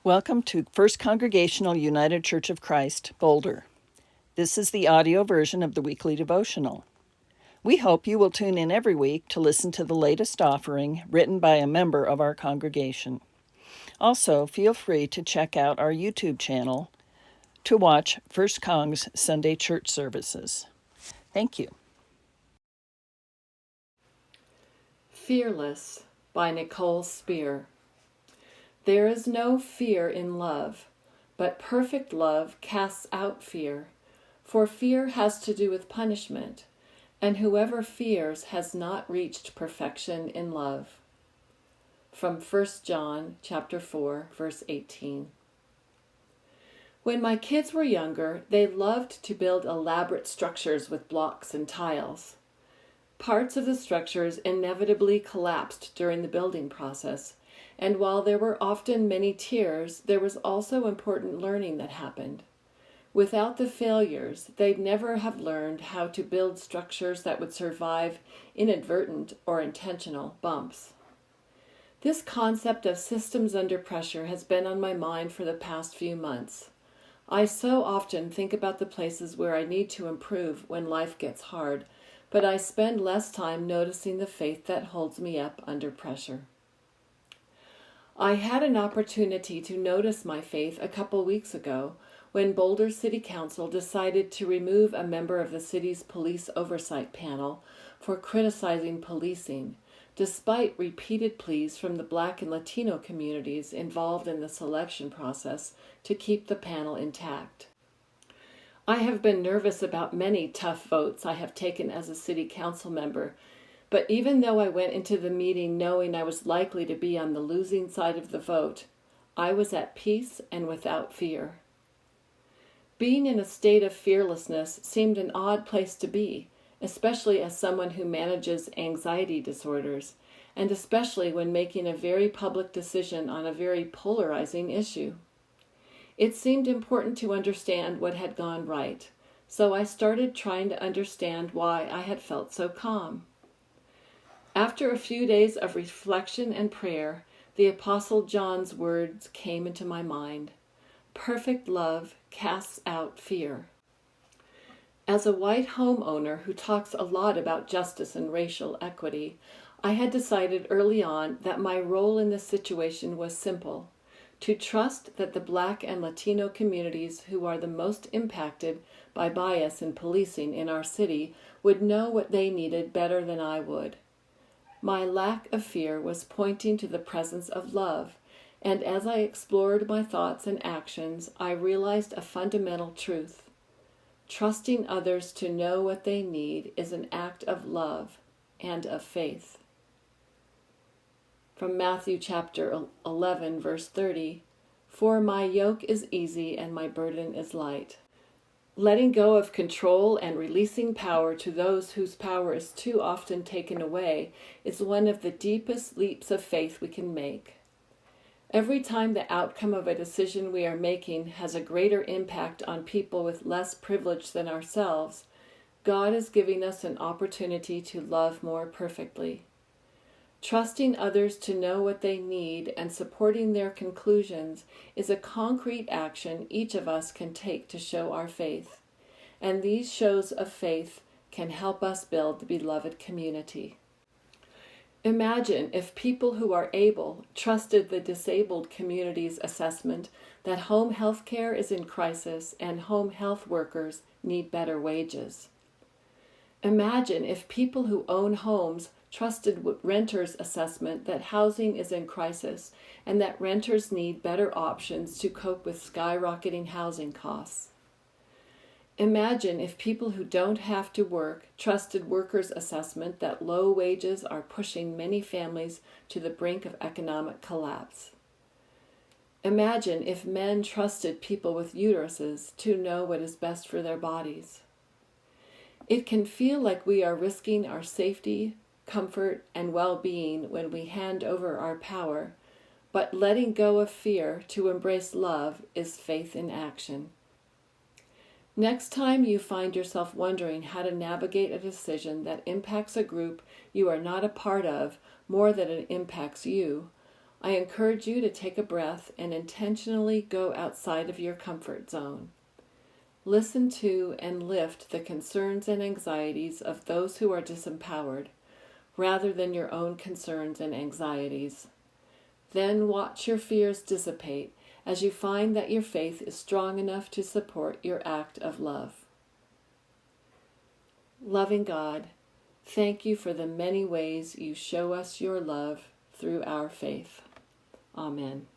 Welcome to First Congregational United Church of Christ, Boulder. This is the audio version of the weekly devotional. We hope you will tune in every week to listen to the latest offering written by a member of our congregation. Also, feel free to check out our YouTube channel to watch First Cong's Sunday church services. Thank you. Fearless by Nicole Spear. There is no fear in love, but perfect love casts out fear, for fear has to do with punishment, and whoever fears has not reached perfection in love. From 1 John chapter 4, verse 18. When my kids were younger, they loved to build elaborate structures with blocks and tiles. Parts of the structures inevitably collapsed during the building process, and while there were often many tears, there was also important learning that happened. Without the failures, they'd never have learned how to build structures that would survive inadvertent or intentional bumps. This concept of systems under pressure has been on my mind for the past few months. I so often think about the places where I need to improve when life gets hard, but I spend less time noticing the faith that holds me up under pressure. I had an opportunity to notice my faith a couple weeks ago when Boulder City Council decided to remove a member of the city's police oversight panel for criticizing policing, despite repeated pleas from the Black and Latino communities involved in the selection process to keep the panel intact. I have been nervous about many tough votes I have taken as a city council member, but even though I went into the meeting knowing I was likely to be on the losing side of the vote, I was at peace and without fear. Being in a state of fearlessness seemed an odd place to be, especially as someone who manages anxiety disorders, and especially when making a very public decision on a very polarizing issue. It seemed important to understand what had gone right, so I started trying to understand why I had felt so calm. After a few days of reflection and prayer, the Apostle John's words came into my mind. Perfect love casts out fear. As a white homeowner who talks a lot about justice and racial equity, I had decided early on that my role in this situation was simple: to trust that the Black and Latino communities who are the most impacted by bias in policing in our city would know what they needed better than I would. My lack of fear was pointing to the presence of love, and as I explored my thoughts and actions, I realized a fundamental truth. Trusting others to know what they need is an act of love and of faith. From Matthew chapter 11, verse 30, "For my yoke is easy and my burden is light." Letting go of control and releasing power to those whose power is too often taken away is one of the deepest leaps of faith we can make. Every time the outcome of a decision we are making has a greater impact on people with less privilege than ourselves, God is giving us an opportunity to love more perfectly. Trusting others to know what they need and supporting their conclusions is a concrete action each of us can take to show our faith. And these shows of faith can help us build the beloved community. Imagine if people who are able trusted the disabled community's assessment that home health care is in crisis and home health workers need better wages. Imagine if people who own homes trusted renters' assessment that housing is in crisis and that renters need better options to cope with skyrocketing housing costs. Imagine if people who don't have to work trusted workers' assessment that low wages are pushing many families to the brink of economic collapse. Imagine if men trusted people with uteruses to know what is best for their bodies. It can feel like we are risking our safety, comfort, and well-being when we hand over our power, but letting go of fear to embrace love is faith in action. Next time you find yourself wondering how to navigate a decision that impacts a group you are not a part of more than it impacts you, I encourage you to take a breath and intentionally go outside of your comfort zone. Listen to and lift the concerns and anxieties of those who are disempowered, rather than your own concerns and anxieties. Then watch your fears dissipate as you find that your faith is strong enough to support your act of love. Loving God, thank you for the many ways you show us your love through our faith. Amen.